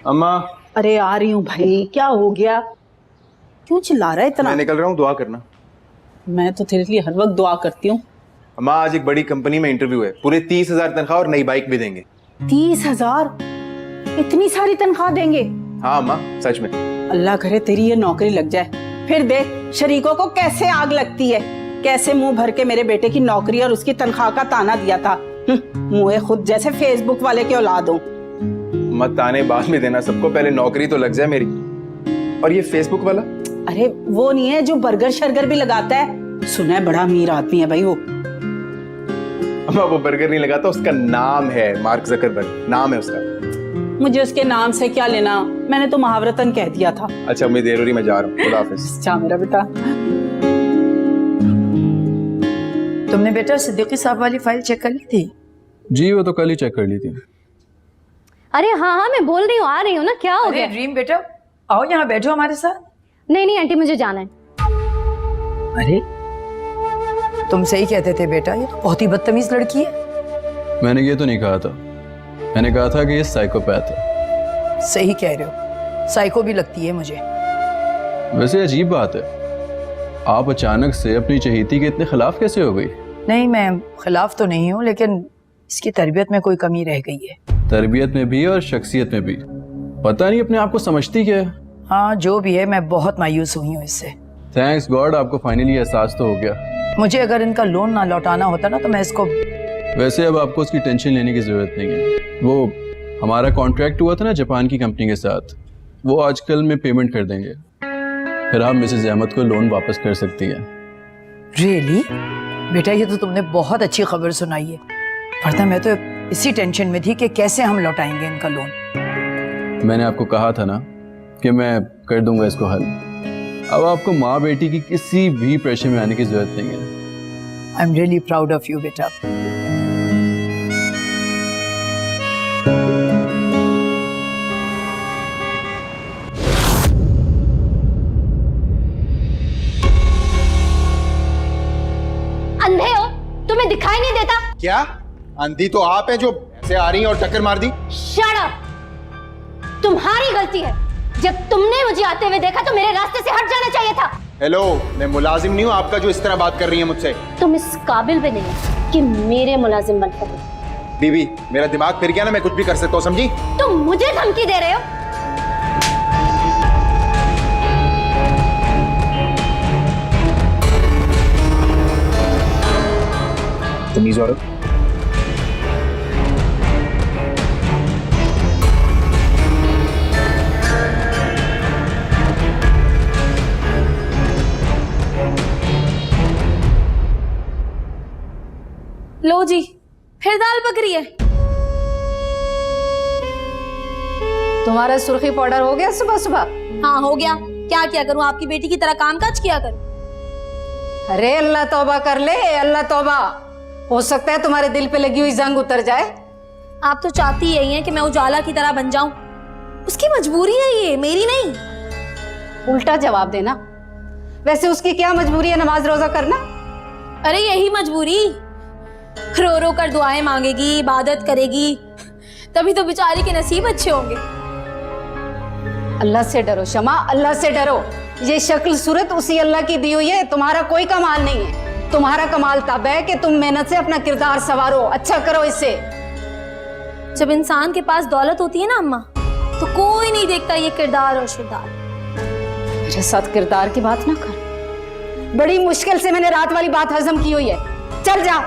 अम्मा। अरे आ रही हूँ भाई, क्या हो गया? क्यों चिल्ला रहा है इतना? मैं निकल रहा हूँ, दुआ करना। मैं तो तेरे लिए हर वक्त दुआ करती हूँ। अम्मा, आज एक बड़ी कंपनी में इंटरव्यू है, पूरे 30,000 तनख्वाह और नई बाइक भी देंगे। 30,000? इतनी सारी तनख्वाह देंगे? हाँ अम्मा, सच में। अल्लाह करे तेरी ये नौकरी लग जाए। फिर देख शरीकों को कैसे आग लगती है, कैसे मुंह भर के मेरे बेटे की नौकरी और उसकी तनख्वाह का ताना दिया था। मुँह खुद जैसे फेसबुक वाले की औलाद हो। मत ताने बाद में देना, सबको पहले नौकरी तो लग जाए मेरी। और ये फेसबुक वाला? अरे वो नहीं है जो बर्गर शर्गर भी लगाता है, सुना है बड़ा अमीर आदमी है भाई वो। अम्मा वो बर्गर नहीं लगाता, उसका नाम है मार्क जकरबर्ग, नाम है उसका। मुझे उसके नाम से क्या लेना, मैंने तो मुहावरतन कह दिया था। अच्छा मुझे देर हो रही, मैं जा रहा हूँ, खुदा हाफिज। अच्छा मेरा बेटा। तुमने बेटा सिद्दीकी साहब वाली फाइल चेक कर ली थी? जी वो तो कल ही चेक कर ली थी। अरे हाँ मैं बोल रही हूँ, आ रही हूँ ना। क्या हो गया? ड्रीम बेटा आओ यहाँ बैठो हमारे साथ। नहीं आंटी मुझे जाना है। अरे तुम सही कहते थे बेटा, ये तो बहुत ही बदतमीज लड़की है। मैंने ये तो नहीं कहा था, मैंने कहा था कि ये साइकोपैथ है। सही कह रहे हो, साइको भी लगती है मुझे। वैसे अजीब बात है, आप अचानक से अपनी चहेती के इतने खिलाफ कैसे हो गई? नहीं मैं खिलाफ तो नहीं हूँ, लेकिन इसकी तरबियत में कोई कमी रह गई है। तरबियत में भी और शख्सियत में भी। पता नहीं अपने आप को समझती क्या है। हाँ जो भी है, मैं बहुत मायूस हुई हूँ इससे। थैंक्स गॉड आपको फाइनली एहसास तो हो गया। मुझे अगर इनका लोन ना लौटाना होता ना तो मैं इसको। वैसे अब आपको उसकी टेंशन लेने की जरूरत नहीं है। वो हमारा कॉन्ट्रैक्ट हुआ था ना जापान की कंपनी के साथ, वो आजकल में पेमेंट कर देंगे, फिर आप मिसेज अहमद को लोन वापस कर सकती हैं। रियली बेटा, ये तो तुमने बहुत अच्छी खबर सुनाई है, वरना मैं तो इसी टेंशन में थी कि कैसे हम लौटाएंगे इनका लोन। मैंने आपको कहा था ना कि मैं कर दूंगा इसको हल। अब आपको माँ बेटी की किसी भी प्रेशर में आने की जरूरत नहीं है। I am really proud of you बेटा। अंधे हो, तुम्हें दिखाई नहीं देता? क्या अंधी तो आप है जो ऐसे आ रही हैं और टक्कर मार दी? Shut up! तुम्हारी गलती है। जब तुमने मुझे आते हुए देखा तो मेरे रास्ते से हट जाना चाहिए था। हेलो, मैं मुलाजिम नहीं हूँ आपका जो इस तरह बात कर रही है मुझसे। तुम इस काबिल भी नहीं कि मेरे मुलाजिम बन सको। बीबी मेरा दिमाग फिर गया ना, मैं कुछ भी कर सकता हूँ, समझी? तुम मुझे धमकी दे रहे हो? तमीज औरत। लो जी, फिर दाल पक रही है। तुम्हारा सुर्खी पाउडर हो गया सुबह सुबह? हाँ हो गया। क्या किया करूँ, आपकी बेटी की तरह काम काज किया करूँ? अरे अल्लाह तौबा कर ले, अल्लाह तौबा। हो सकता है तुम्हारे दिल पे लगी हुई जंग उतर जाए। आप तो चाहती यही हैं कि मैं उजाला की तरह बन जाऊं। उसकी मजबूरी है ये, मेरी नहीं। उल्टा जवाब देना। वैसे उसकी क्या मजबूरी है नमाज रोजा करना? अरे यही मजबूरी, रो रो कर दुआएं मांगेगी, इबादत करेगी, तभी तो बेचारी के नसीब अच्छे होंगे। अल्लाह से डरो शमा, अल्लाह से डरो। ये शक्ल सूरत उसी अल्लाह की दी हुई है, तुम्हारा कोई कमाल नहीं है। तुम्हारा कमाल तब है कि तुम मेहनत से अपना किरदार संवारो, अच्छा करो इससे। जब इंसान के पास दौलत होती है ना अम्मा, तो कोई नहीं देखता ये किरदार और शिरदार। मेरे साथ किरदार की बात ना कर। बड़ी मुश्किल से मैंने रात वाली बात हजम की हुई है। चल जा,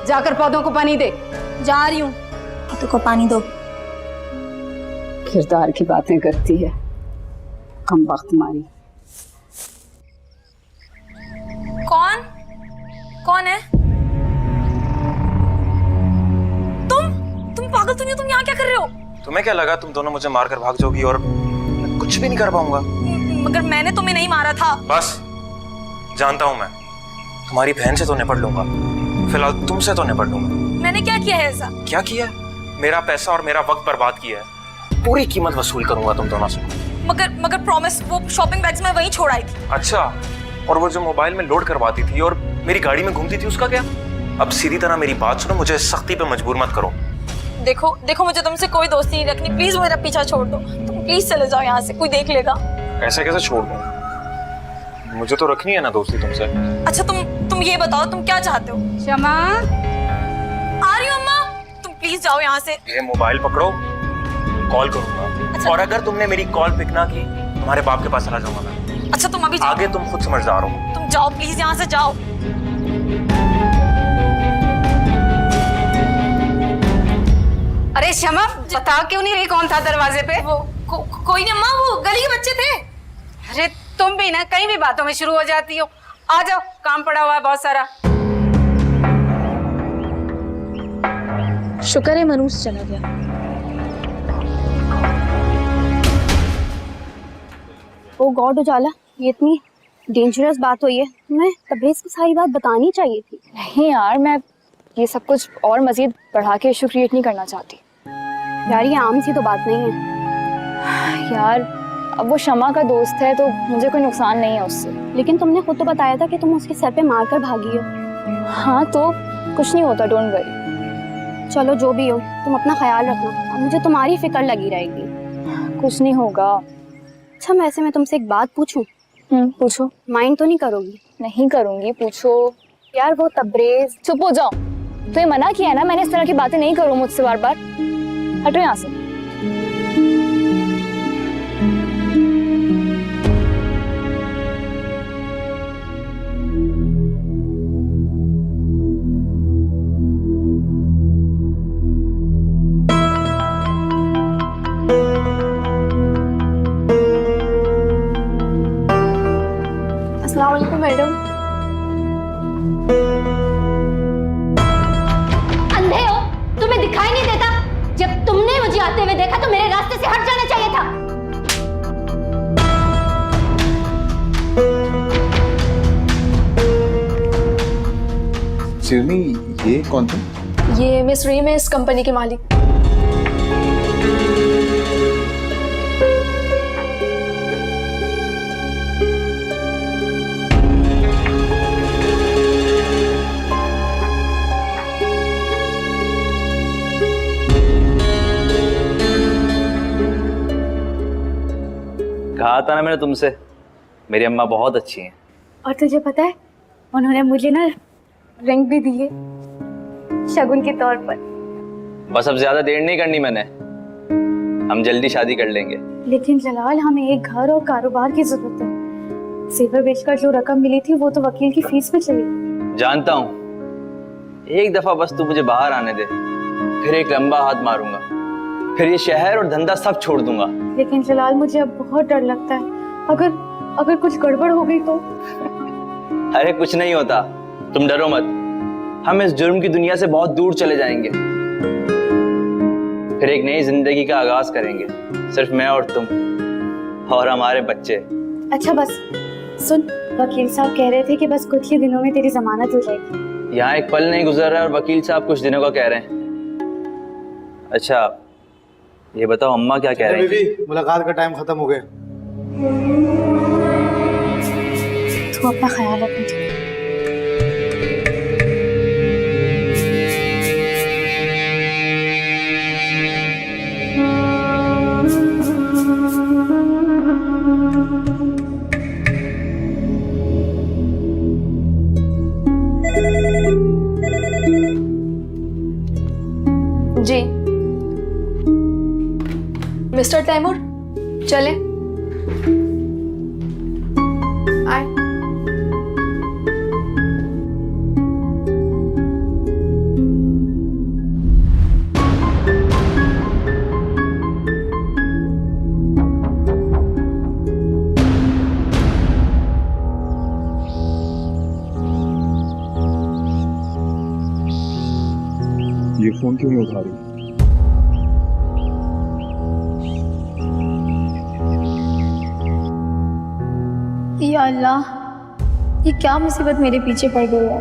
जाकर पौधों को पानी दे। जा रही हूँ, पौधों को पानी दो। किरदार की बातें करती है, कम वक्त मारी। कौन है? तुम पागल तो नहीं हो? तुम यहाँ क्या कर रहे हो? तुम्हें क्या लगा तुम दोनों मुझे मारकर भाग जाओगी और मैं कुछ भी नहीं कर पाऊंगा? मगर मैंने तुम्हें नहीं मारा था। बस जानता हूं मैं, तुम्हारी बहन से तो निपट लूंगा, फिलहाल तुमसे तो निपट लूंगा। मैंने क्या किया है ऐसा? क्या किया? मेरा पैसा और मेरा वक्त बर्बाद किया है। पूरी कीमत वसूल करूंगा तुम दोनों से। मगर प्रॉमिस, वो शॉपिंग बैग्स मैं वहीं छोड़ आई थी। अच्छा, और वो जो मोबाइल में लोड करवाती थी और मेरी गाड़ी में घूमती थी, उसका क्या? अब सीधी तरह मेरी बात सुनो, मुझे सख्ती पे मजबूर मत करो। देखो मुझे तुमसे कोई दोस्ती नहीं रखनी, प्लीज मेरा पीछा छोड़ दो। तुम प्लीज चले जाओ यहाँ से, कोई देख लेगा। ऐसे कैसे छोड़ दूं? मुझे तो रखनी है ना दोस्ती तुमसे। अच्छा तुम ये बताओ तुम क्या चाहते हो? क्षमा। आ रही हो अम्मा, तुम प्लीज जाओ यहाँ से। ये मोबाइल पकड़ो, कॉल करूंगा। और अगर तुमने मेरी कॉल पिक ना की, तुम्हारे बाप के पास चला जाऊंगा मैं। अच्छा तुम अभी जाओ। आगे तुम खुद समझदार हो। तुम जाओ प्लीज यहाँ से जाओ। अरे क्षमा, बता क्यों नहीं रही कौन था दरवाजे पे? वो कोई नहीं अम्मा, वो गली के बच्चे थे। अरे तुम भी ना कहीं भी बातों में शुरू हो जाती हो। आ जाओ, काम पड़ा हुआ है बहुत सारा। शुक्र है मनुष्य चला गया। ओ गॉड उजाला, ये इतनी डेंजरस बात हुई है, मैं तबरेज़ को सारी बात बतानी चाहिए थी। नहीं यार, मैं ये सब कुछ और मजीद बढ़ा के इशू क्रिएट नहीं करना चाहती। यार ये आम सी तो बात नहीं है। यार अब वो शमा का दोस्त है तो मुझे कोई नुकसान नहीं है उससे। लेकिन तुमने खुद तो बताया था कि तुम उसके सर पे मारकर भागी हो। हाँ तो कुछ नहीं होता, डोंट वरी। चलो जो भी हो, तुम अपना ख्याल रखना, अब मुझे तुम्हारी फिक्र लगी रहेगी। कुछ नहीं होगा। अच्छा वैसे मैं तुमसे एक बात पूछूं? पूछो। माइंड तो नहीं करोगी? नहीं करूंगी, पूछो। यार वो तबरेज़। चुप हो जाओ, तो ये मना किया है ना मैंने, इस तरह की बातें नहीं करूँ मुझसे बार बार। हटो यहाँ से। अस्सलाम वालेकुम मैडम। अंधे हो? तुम्हें दिखाई नहीं देता? जब तुमने मुझे आते हुए देखा तो मेरे रास्ते से हट जाना चाहिए था। सिरनी, ये कौन था? ये मिस रीम है, इस कंपनी के मालिक। कहा था ना मैंने तुमसे, मेरी अम्मा बहुत अच्छी हैं। और तुझे पता है उन्होंने मुझे ना रिंग भी दी है शगुन के तौर पर। बस अब ज्यादा देर नहीं करनी मैंने, हम जल्दी शादी कर लेंगे। लेकिन जलाल, हमें एक घर और कारोबार की जरूरत है। सेवर बेचकर जो रकम मिली थी वो तो वकील की फीस में चली। जानता हूँ, एक दफा बस तू मुझे बाहर आने दे, फिर एक लंबा हाथ मारूंगा, फिर ये शहर और धंधा सब छोड़ दूंगा। लेकिन जलाल मुझे अब बहुत डर लगता है, अगर कुछ गड़बड़ हो गई तो। अरे कुछ नहीं होता, तुम डरो मत, हम इस जुर्म की दुनिया से बहुत दूर चले जाएंगे, फिर एक नई जिंदगी का आगाज करेंगे, सिर्फ मैं और तुम और हमारे बच्चे। अच्छा बस सुन, वकील साहब कह रहे थे कि बस कुछ ही दिनों में तेरी जमानत हो जाएगी। यहाँ एक पल नहीं गुजर रहा है और वकील साहब कुछ दिनों का कह रहे हैं। अच्छा ये बताओ अम्मा क्या कह रही है? मुलाकात का टाइम खत्म हो गया। तू अपना ख्याल रखना। जी मिस्टर तैमूर, चले आए। ये फोन क्यों नहीं उठा रही? या अल्लाह, ये क्या मुसीबत मेरे पीछे पड़ गई है।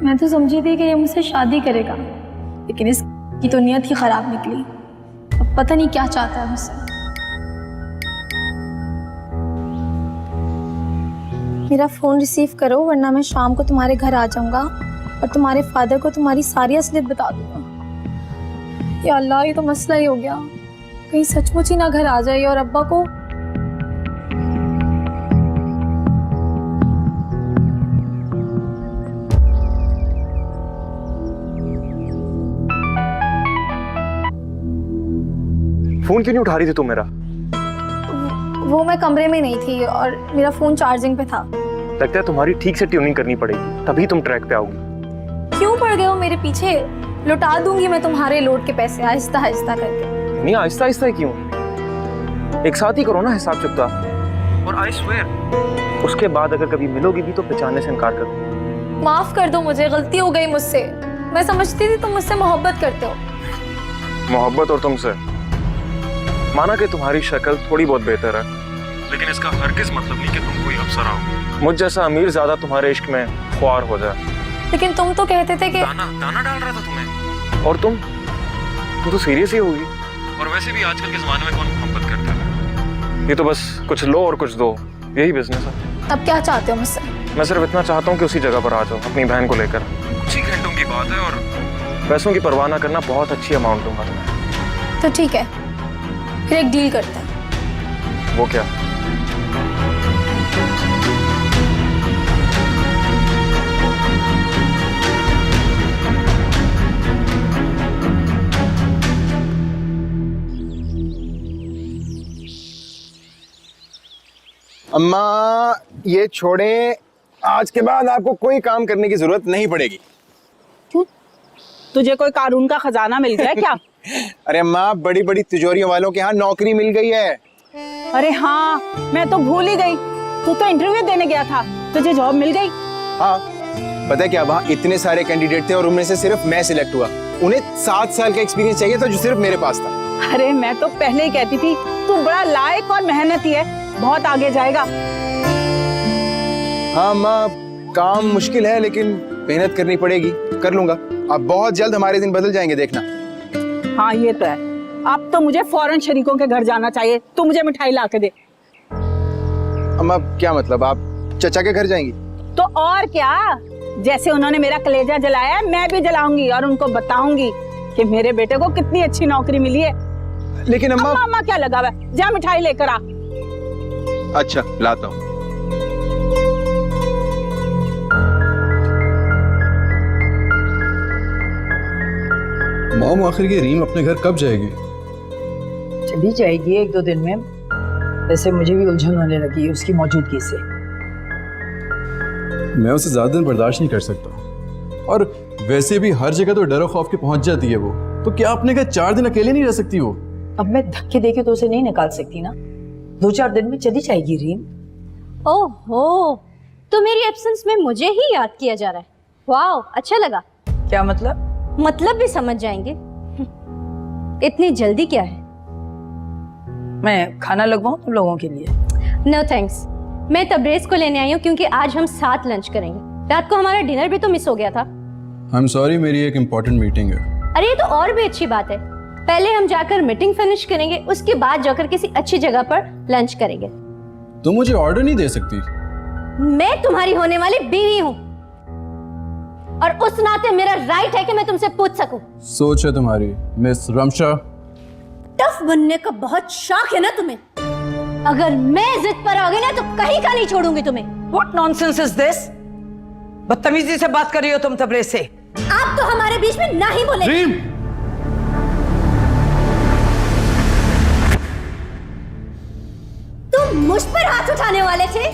मैं तो समझी थी कि ये मुझसे शादी करेगा, लेकिन इसकी तो नीयत ही खराब निकली। अब पता नहीं क्या चाहता है मुझसे। मेरा फोन रिसीव करो वरना मैं शाम को तुम्हारे घर आ जाऊंगा और तुम्हारे फादर को तुम्हारी सारी असलियत बता दूंगा। या अल्लाह, ये तो मसला ही हो गया। कहीं सचमुच ही ना घर आ जाए और अब्बा को फोन क्यों नहीं उठा रही थी तुम मेरा? वो मैं कमरे में नहीं थी और मेरा फोन चार्जिंग पे था। लगता है तुम्हारी ठीक से ट्यूनिंग करनी पड़ेगी, तभी तुम ट्रैक पे आओगी। क्यों पड़ गए हो मेरे पीछे? लौटा दूंगी मैं तुम्हारे लोड के पैसे आहिस्ता आहिस्ता करके। नहीं, आहिस्ता आहिस्ता क्यों? एक साथ ही करो ना हिसाब चुकता। और आई स्वेयर उसके बाद अगर कभी मिलोगी भी तो पहचानने से इनकार कर दो। माफ कर दो मुझे, गलती हो गई मुझसे। मैं समझती थी तुम मुझसे मोहब्बत करते हो। मोहब्बत और तुमसे? माना कि तुम्हारी शक्ल थोड़ी बहुत बेहतर है, लेकिन इसका हरगिज मतलब नहीं कि तुम कोई अफसर हो। मुझ जैसा अमीर ज्यादा तुम्हारे इश्क में ख्वार हो जाए। लेकिन तुम तो कहते थे कि दाना डाल रहा था तुम्हें। और तुम तो सीरियस ही होगी। और वैसे भी आजकल के जमाने में कौन मोहब्बत करता है? ये तो बस कुछ लो और कुछ दो, यही बिजनेस है। अब क्या चाहते हो मुझसे? मैं सिर्फ इतना चाहता हूँ कि उसी जगह पर आ जाओ अपनी बहन को लेकर। कुछ ही घंटों की बात है और पैसों की परवाह ना करना, बहुत अच्छी अमाउंट दूंगा तुम्हें। तो ठीक है, फिर एक डील करते हैं। वो क्या? अम्मा ये छोड़ें, आज के बाद आपको कोई काम करने की जरूरत नहीं पड़ेगी। क्यों? तुझे कोई कानून का खजाना मिल गया क्या? अरे अम्मा, बड़ी बड़ी तिजोरियों वालों के यहाँ नौकरी मिल गई है। अरे हाँ, मैं तो भूल ही गई। तू तो इंटरव्यू देने गया था, तुझे जॉब मिल गई? हाँ, पता है क्या, वहाँ इतने सारे कैंडिडेट थे और उनमें से सिर्फ मैं सिलेक्ट हुआ। उन्हें 7 साल का एक्सपीरियंस चाहिए था जो सिर्फ मेरे पास था। अरे मैं तो पहले ही कहती थी तू बड़ा लायक और मेहनती है, बहुत आगे जाएगा। हाँ अम्मा, काम मुश्किल है लेकिन मेहनत करनी पड़ेगी, कर लूंगा। अब बहुत जल्द हमारे दिन बदल जाएंगे, देखना। हाँ ये तो है। अब तो मुझे फौरन शरीकों के घर जाना चाहिए। तू मुझे मिठाई ला के दे। अम्मा क्या मतलब, आप चचा के घर जाएंगी? तो और क्या, जैसे उन्होंने मेरा कलेजा जलाया मैं भी जलाऊंगी और उनको बताऊंगी कि मेरे बेटे को कितनी अच्छी नौकरी मिली है। लेकिन अम्मा अम्मा क्या लगा हुआ है? जा मिठाई लेकर आ। अच्छा लाता हूँ। मॉम, आखिर ये रीम अपने घर कब जाएगी? चली जाएगी 1-2 दिन में। वैसे मुझे भी उलझन होने लगी है उसकी मौजूदगी से। मैं उसे ज्यादा दिन बर्दाश्त नहीं कर सकता। और वैसे भी हर जगह तो डर खौफ के पहुंच जाती है वो। तो क्या अपने घर 4 दिन अकेले नहीं रह सकती वो? अब मैं धक्के देके तो उसे नहीं निकाल सकती ना। 2-4 दिन में चली जाएगी रीम। ओहो, तो मेरी एब्सेंस में मुझे ही याद किया जा रहा है। वाह, अच्छा लगा। क्या मतलब? मतलब भी समझ जाएंगे। इतनी जल्दी क्या है? मैं खाना लगवाऊं तुम लोगों के लिए? नो थैंक्स, मैं तबरेज को लेने आई हूँ क्योंकि आज हम साथ लंच करेंगे। रात को हमारा डिनर भी तो मिस हो गया था। आई एम सॉरी, मेरी एक इम्पोर्टेंट मीटिंग है। अरे ये तो और भी अच्छी बात है। पहले हम जाकर मीटिंग फिनिश करेंगे, उसके बाद जाकर किसी अच्छी जगह पर लंच करेंगे। तुम मुझे ऑर्डर नहीं दे सकती? मैं तुम्हारी होने वाली बीवी हूँ और उस नाते मेरा राइट है कि मैं तुमसे पूछ सकूं। सोच है तुम्हारी मिस रमशा। टफ बनने का बहुत शौक है ना तुम्हें? अगर मैं जिद पर आ गई ना तो कहीं का नहीं छोड़ूंगी तुम्हें। What nonsense is this? बदतमीजी से बात कर रही हो तुम तबरेज से। आप तो हमारे बीच में ना ही बोले। रीम! तुम मुझ पर हाथ उठाने वाले थे?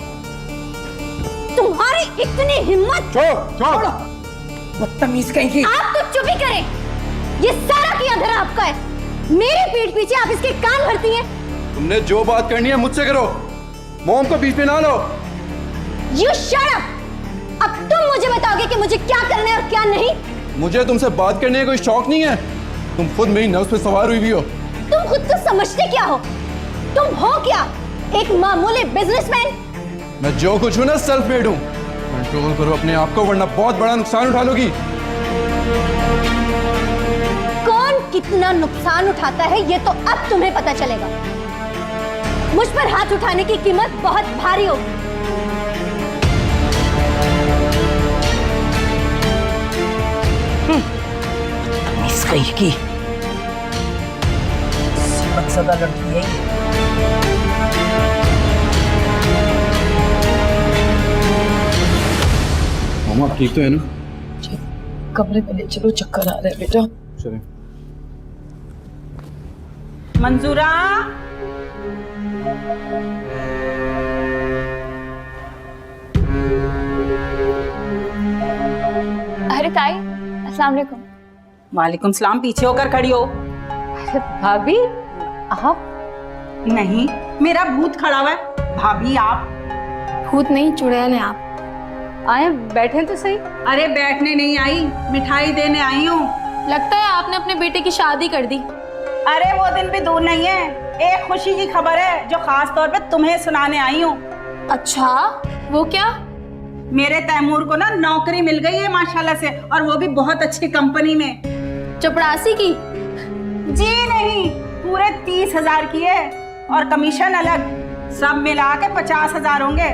तुम्हारी इतनी हिम्मत! छोड़! बदतमीज कहीं की। आप तो चुप ही करें। ये सारा की अंधेरा आपका है। मेरे पीठ पीछे आप इसके कान भरती हैं। तुमने जो बात करनी है मुझसे करो, मोम को बीच में ना लो। You shut up! अब तुम मुझे बताओगे कि मुझे क्या करना है और क्या नहीं? मुझे तुमसे बात करने का कोई शौक नहीं है। तुम खुद मेरी नफ्स पे सवार हुई भी हो। तुम खुद को समझते क्या हो? तुम हो क्या? एक मामूली बिजनेसमैन? मैं जो कुछ हूं ना सेल्फ मेड हूं। कंट्रोल करो अपने आप को वरना बहुत बड़ा नुकसान उठा लोगी। कौन कितना नुकसान उठाता है ये तो अब तुम्हें पता चलेगा। मुझ पर हाथ उठाने की कीमत बहुत भारी होगी। कहीं की बदसदा लड़की है ये। मामा आप ठीक तो है ना? कमरे में ले चलो, चक्कर आ रहा है बेटा। चलें। मंजूरा, अरे ताई, अस्सलाम वालेकुम। वालेकुम सलाम। पीछे होकर खड़ी हो। भाभी आप? नहीं, मेरा भूत खड़ा हुआ है। भाभी आप? भूत नहीं, चुड़ैल हैं आप। आए बैठे तो सही। अरे बैठने नहीं आई, मिठाई देने आई हूँ। लगता है आपने अपने बेटे की शादी कर दी। अरे वो दिन भी दूर नहीं है। एक खुशी की खबर है जो खास तौर पे तुम्हें सुनाने आई हूँ। अच्छा, वो क्या? मेरे तैमूर को ना नौकरी मिल गई है माशाल्लाह से, और वो भी बहुत अच्छी कंपनी में। चपरासी की? जी नहीं, पूरे 30,000 की है, और कमीशन अलग। सब मिला के 50,000 होंगे।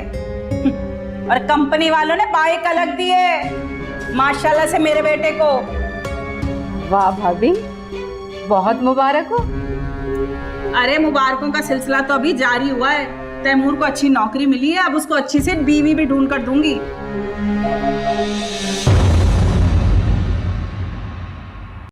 और कंपनी वालों ने बाइक अलग दी है माशाल्लाह से मेरे बेटे को। वाह भाभी, बहुत मुबारक हो। अरे मुबारकों का सिलसिला तो अभी जारी हुआ है। तैमूर को अच्छी नौकरी मिली है, अब उसको अच्छी से बीवी भी ढूंढ कर दूंगी।